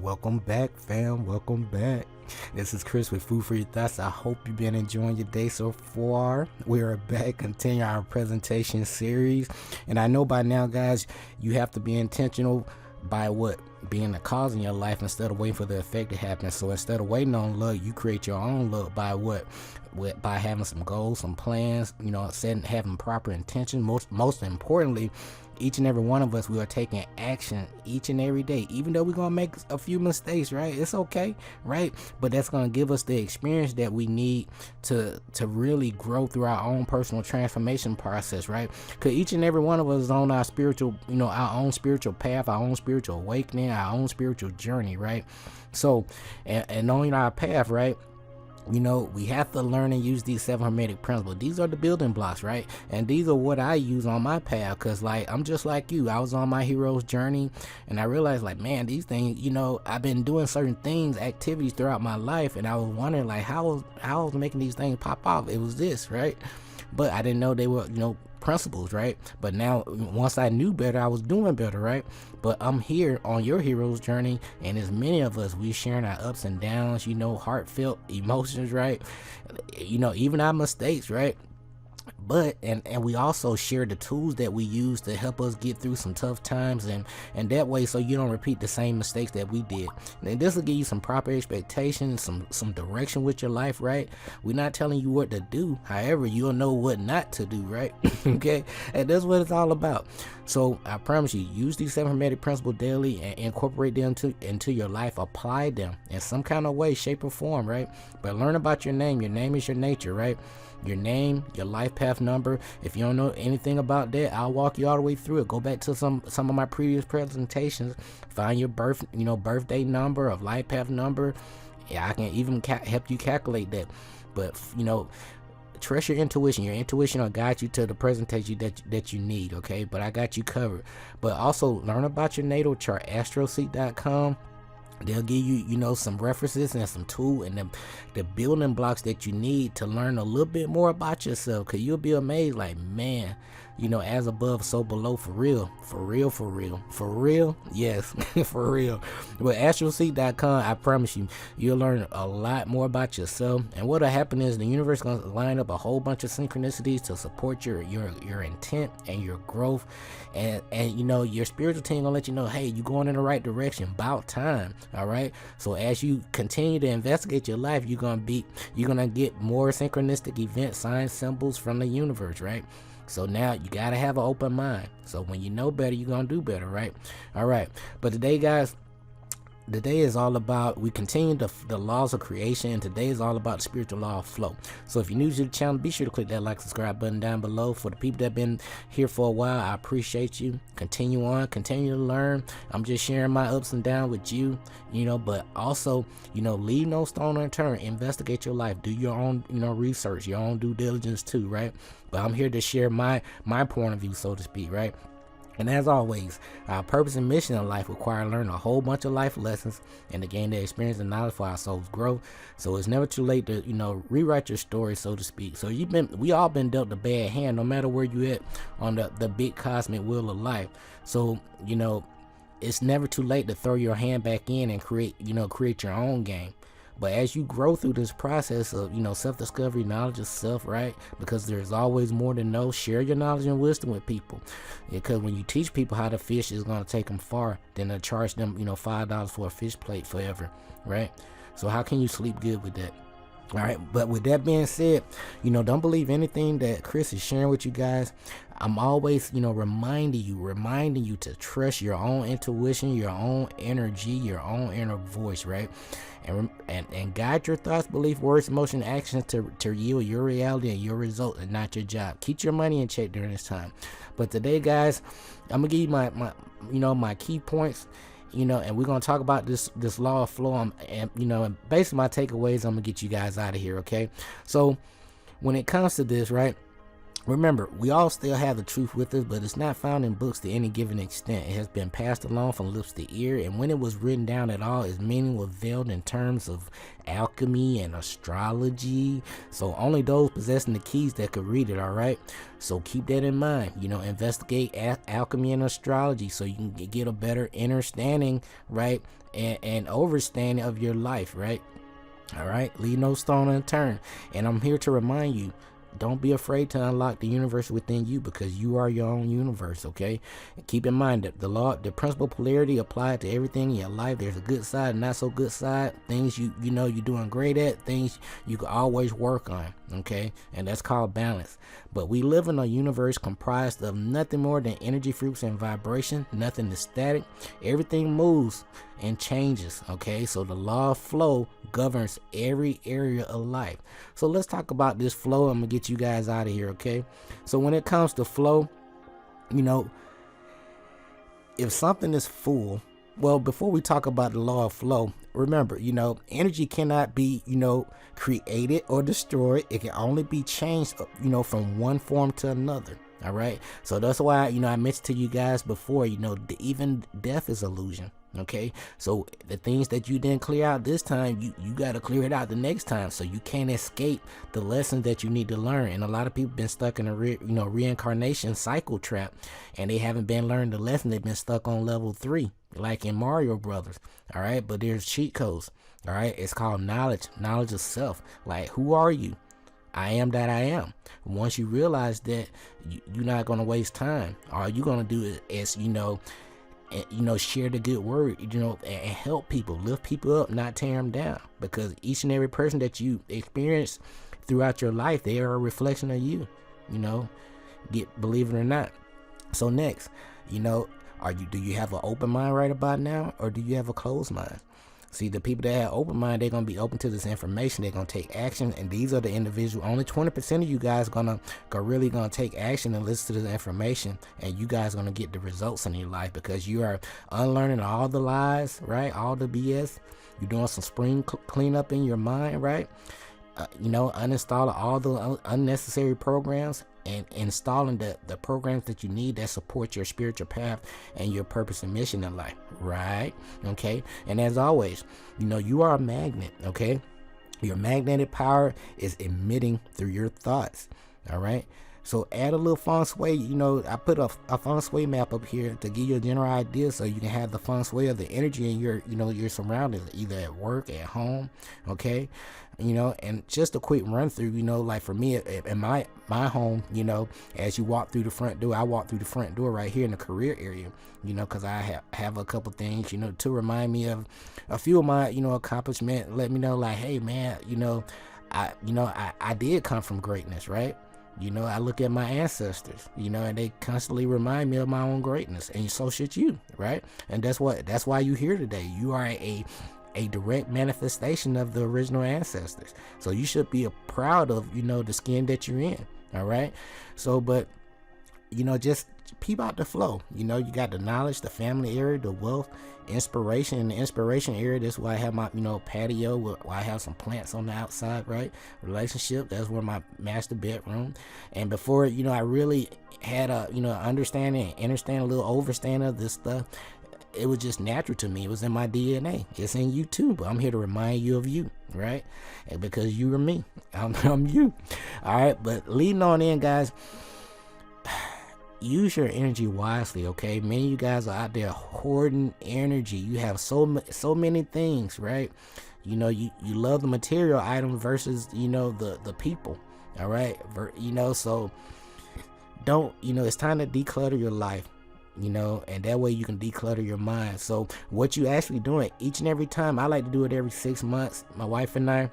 Welcome back, fam. Welcome back. This is Chris with Food for Your Thoughts. I hope you've been enjoying your day so far. We are back, continuing our presentation series. And I know by now, guys, you have to be intentional by what? Being the cause in your life instead of waiting for the effect to happen. So instead of waiting on luck, you create your own luck by what? By having some goals, some plans, having proper intention. Most importantly, each and every one of us, we are taking action each and every day, even though we're gonna make a few mistakes, right? It's okay, right? But that's gonna give us the experience that we need to really grow through our own personal transformation process, right? Because each and every one of us is on our spiritual, our own spiritual path, our own spiritual awakening, our own spiritual journey, right? So, and on our path, right? We have to learn and use these 7 Hermetic principles. These are the building blocks, right? And these are what I use on my path, because I'm just like you. I was on my hero's journey, and I realized man, these things, I've been doing certain things, activities throughout my life, and I was wondering how I was making these things pop off. It was this, right? But I didn't know they were principles, right? But now once I knew better, I was doing better, right? But I'm here on your hero's journey, and as many of us, we sharing our ups and downs, heartfelt emotions, right? Even our mistakes, right? But and we also share the tools that we use to help us get through some tough times, and that way, so you don't repeat the same mistakes that we did. And this will give you some proper expectations, some direction with your life, right? We're not telling you what to do, however, you'll know what not to do, right? Okay, and that's what it's all about. So I promise you, use these 7 Hermetic principles daily and incorporate them into your life. Apply them in some kind of way, shape, or form, right? But learn about your name. Your name is your nature, right? Your name, your life path number. If you don't know anything about that, I'll walk you all the way through it. Go back to some of my previous presentations. Find your birthday number, of life path number. Yeah, I can even help you calculate that. But trust your intuition. Your intuition will guide you to the presentation that you need. Okay, but I got you covered. But also learn about your natal chart. Astroseek.com. They'll give you, some references and some tool and the building blocks that you need to learn a little bit more about yourself. Cause you'll be amazed, man, as above, so below, for real. Yes, for real. But astroseek.com, I promise you, you'll learn a lot more about yourself. And what'll happen is the universe is gonna line up a whole bunch of synchronicities to support your intent and your growth. And your spiritual team gonna let you know, hey, you're going in the right direction, about time. All right, so as you continue to investigate your life, you're gonna get more synchronistic events, signs, symbols from the universe, right? So now you gotta have an open mind. So when you know better, you're gonna do better, right? All right, but today, guys, today is all about, we continue the laws of creation, and today is all about the spiritual law of flow. So if you're new to the channel, be sure to click that subscribe button down below. For the people that have been here for a while, I appreciate you. Continue to learn. I'm just sharing my ups and downs with you, but also, leave no stone unturned. Investigate your life. Do your own, research, your own due diligence too, right? But I'm here to share my point of view, so to speak, right? And as always, our purpose and mission in life require learning a whole bunch of life lessons and to gain the experience and knowledge for our soul's growth. So it's never too late to, rewrite your story, so to speak. So we all been dealt a bad hand, no matter where you at on the big cosmic wheel of life. So, it's never too late to throw your hand back in and create your own game. But as you grow through this process of, self-discovery, knowledge of self, right? Because there's always more to know. Share your knowledge and wisdom with people. Because when you teach people how to fish, it's going to take them far than to charge them, $5 for a fish plate forever, right? So how can you sleep good with that? All right, but with that being said, don't believe anything that Chris is sharing with you guys. I'm always, reminding you to trust your own intuition, your own energy, your own inner voice, right? And guide your thoughts, beliefs, words, emotion, actions to yield your reality and your result, and not your job. Keep your money in check during this time. But today, guys, I'm gonna give you my key points. And we're gonna talk about this law of flow, and basically my takeaways. I'm gonna get you guys out of here, okay? So when it comes to this, right, Remember, we all still have the truth with us, but it's not found in books to any given extent. It has been passed along from lips to ear, and when it was written down at all, its meaning was veiled in terms of alchemy and astrology. So only those possessing the keys that could read it, all right? So keep that in mind. Investigate alchemy and astrology so you can get a better understanding, right? And overstanding of your life, right? All right? Leave no stone unturned. And I'm here to remind you, don't be afraid to unlock the universe within you, because you are your own universe, okay? And keep in mind that the principle of polarity applied to everything in your life. There's a good side and not so good side. Things you're doing great at, things you can always work on, okay? And that's called balance. But we live in a universe comprised of nothing more than energy, frequency, and vibration. Nothing is static. Everything moves and changes, okay? So the law of flow governs every area of life. So let's talk about this flow. I'm gonna get you guys out of here, okay? So when it comes to flow, if something is full, well, before we talk about the law of flow, remember, energy cannot be, created or destroyed. It can only be changed, from one form to another. All right. So that's why, I mentioned to you guys before, even death is illusion. Okay. So the things that you didn't clear out this time, you got to clear it out the next time. So you can't escape the lessons that you need to learn. And a lot of people been stuck in a reincarnation cycle trap, and they haven't been learning the lesson. They've been stuck on level 3, like in Mario Brothers. All right. But there's cheat codes. All right. It's called knowledge of self. Like, who are you? I am that I am. Once you realize that, you're not going to waste time. All you're going to do is share the good word, and help people, lift people up, not tear them down. Because each and every person that you experience throughout your life, they are a reflection of you, believe it or not. So next, do you have an open mind right about now, or do you have a closed mind? See, the people that have open mind, they're going to be open to this information. They're going to take action. And these are the individuals. Only 20% of you guys really going to take action and listen to the information. And you guys going to get the results in your life, because you are unlearning all the lies, right? All the BS. You're doing some spring cleanup in your mind, right? Uninstalling all the unnecessary programs and installing the programs that you need that support your spiritual path and your purpose and mission in life, right? Okay. And as always, you are a magnet, okay? Your magnetic power is emitting through your thoughts. All right. So add a little feng shui. I put a feng shui map up here to give you a general idea, so you can have the feng shui of the energy in your surroundings, either at work, at home, okay? And just a quick run through, like for me in my home, as you walk through the front door, I walk through the front door right here in the career area, because I have a couple things, to remind me of a few of my, accomplishments. Let me know, like, hey man, I did come from greatness, right? I look at my ancestors, and they constantly remind me of my own greatness, and so should you, right? And that's why you're here today. You are a direct manifestation of the original ancestors. So you should be proud of, the skin that you're in. All right. So, but, just peep out the flow. You got the knowledge, the family area, the wealth, inspiration. In the inspiration area, that's why I have my, patio where I have some plants on the outside, right? Relationship, that's where my master bedroom. And before, I really had a, understand a little overstanding of this stuff. It was just natural to me. It was in my DNA. It's in you too, but I'm here to remind you of you, right? And because you are me, I'm you. All right, but leading on in, guys, use your energy wisely, okay? Many of you guys are out there hoarding energy. You have so many things, right? You love the material item versus, the people, all right? So don't, it's time to declutter your life. And that way you can declutter your mind. So what you actually doing each and every time, I like to do it every 6 months. My wife and I,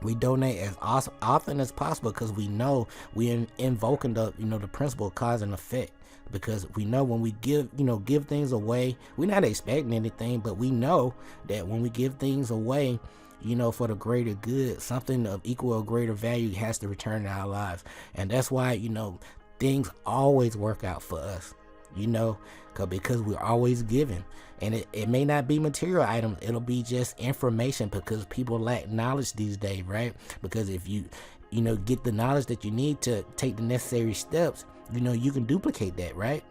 we donate as often as possible, because we know we're invoking the principle of cause and effect. Because we know when we give things away, we're not expecting anything, but we know that when we give things away, for the greater good, something of equal or greater value has to return in our lives. And that's why, things always work out for us. Because we're always giving. And it may not be material items, it'll be just information, because people lack knowledge these days, right? Because if you get the knowledge that you need to take the necessary steps, you can duplicate that, right?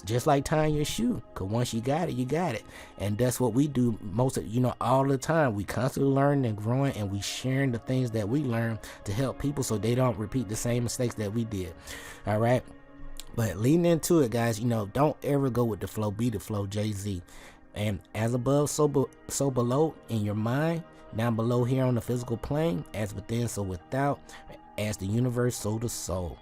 Just like tying your shoe, because once you got it, you got it. And that's what we do most of, all the time. We constantly learning and growing, and we sharing the things that we learn to help people so they don't repeat the same mistakes that we did. All right. But leading into it, guys, don't ever go with the flow, be the flow, Jay-Z. And as above, so below in your mind, down below here on the physical plane, as within, so without, as the universe, so the soul.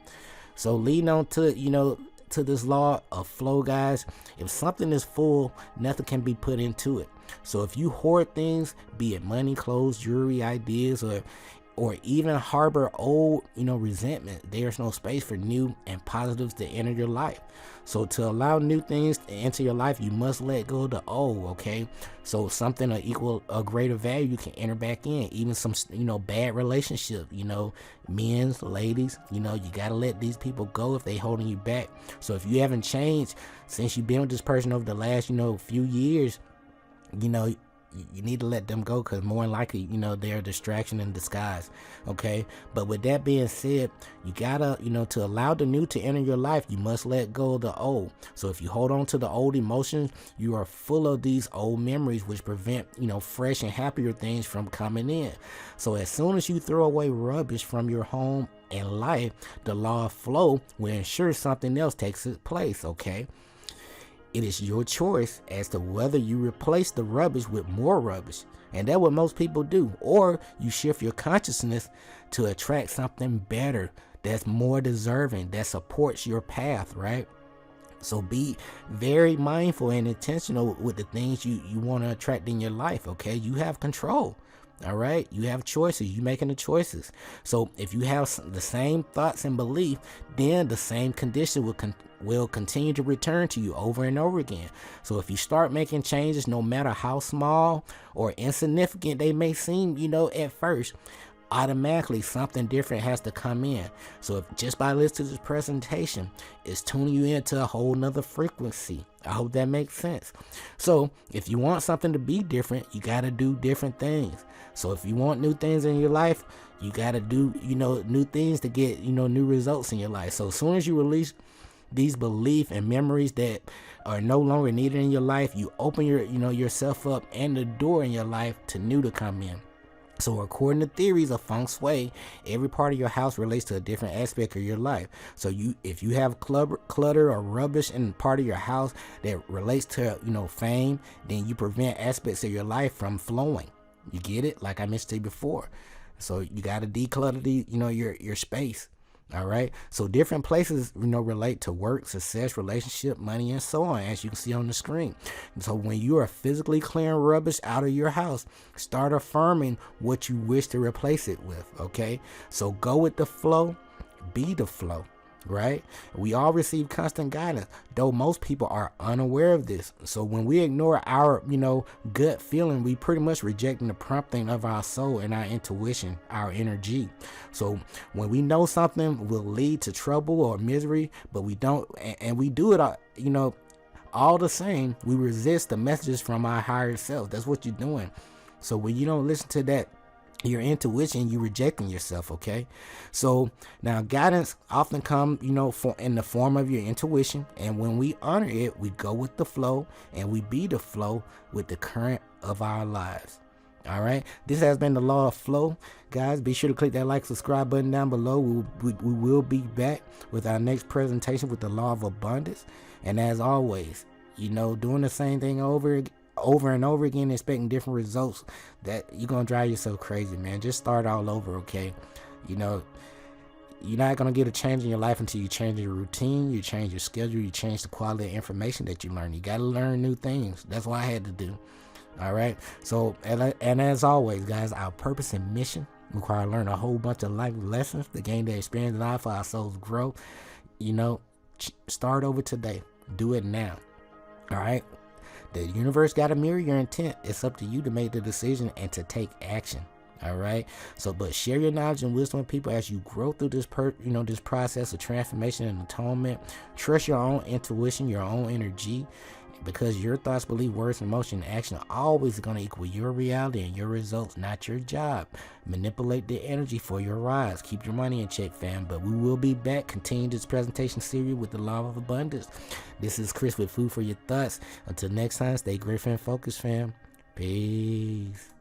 So leading on to, to this law of flow, guys, if something is full, nothing can be put into it. So if you hoard things, be it money, clothes, jewelry, ideas, or even harbor old, resentment, there's no space for new and positives to enter your life. So to allow new things to enter your life, you must let go of the old, okay? So something of equal or greater value can enter back in, even some, bad relationship, men's, ladies, you gotta let these people go if they holding you back. So if you haven't changed since you've been with this person over the last, few years, you need to let them go, because more than likely, they're a distraction in disguise, okay? But with that being said, you gotta, to allow the new to enter your life, you must let go of the old. So if you hold on to the old emotions, you are full of these old memories, which prevent, fresh and happier things from coming in. So as soon as you throw away rubbish from your home and life, the law of flow will ensure something else takes its place, okay? It is your choice as to whether you replace the rubbish with more rubbish. And that's what most people do. Or you shift your consciousness to attract something better, that's more deserving, that supports your path, right? So be very mindful and intentional with the things you want to attract in your life, okay? You have control. All right, you have choices. You making the choices. So if you have the same thoughts and belief, then the same condition will continue to return to you over and over again. So if you start making changes, no matter how small or insignificant they may seem, at first, automatically something different has to come in. So if just by listening to this presentation, it's tuning you into a whole nother frequency. I hope that makes sense. So if you want something to be different, you got to do different things. So if you want new things in your life, you got to do, new things to get, new results in your life. So as soon as you release these beliefs and memories that are no longer needed in your life, you open yourself up and the door in your life to new to come in. So according to theories of feng shui, every part of your house relates to a different aspect of your life. So if you have clutter or rubbish in part of your house that relates to, fame, then you prevent aspects of your life from flowing. You get it? Like I mentioned to you before. So you got to declutter your space. All right. So different places, relate to work, success, relationship, money, and so on, as you can see on the screen. So when you are physically clearing rubbish out of your house, start affirming what you wish to replace it with. Okay. So go with the flow, be the flow. Right? We all receive constant guidance, though most people are unaware of this. So when we ignore our, gut feeling, we pretty much rejecting the prompting of our soul and our intuition, our energy. So when we know something will lead to trouble or misery, but we don't, and we do it, all the same, we resist the messages from our higher self. That's what you're doing. So when you don't listen to that, your intuition, you rejecting yourself, okay? So now guidance often come, in the form of your intuition, and when we honor it, we go with the flow and we be the flow with the current of our lives. All right, this has been the law of flow, guys. Be sure to click that like, subscribe button down below. We will be back with our next presentation with the law of abundance, and as always, doing the same thing over and over again, expecting different results, that you're gonna drive yourself crazy, man. Just start all over, okay? You're not gonna get a change in your life until you change your routine, you change your schedule, you change the quality of information that you learn. You gotta learn new things. That's what I had to do. All right. So and as always, guys, our purpose and mission require to learn a whole bunch of life lessons to gain the experience in life for our souls grow. Start over today. Do it now. All right. The universe got to mirror your intent. It's up to you to make the decision and to take action. All right. So, but share your knowledge and wisdom with people as you grow through this this process of transformation and atonement. Trust your own intuition, your own energy. because your thoughts, belief, words, emotion, and action are always going to equal your reality and your results, not your job. Manipulate the energy for your rise. Keep your money in check, fam. But we will be back, continue this presentation series with the law of abundance. This is Chris with Food for Your Thoughts. Until next time, stay grateful and focused, fam. Peace.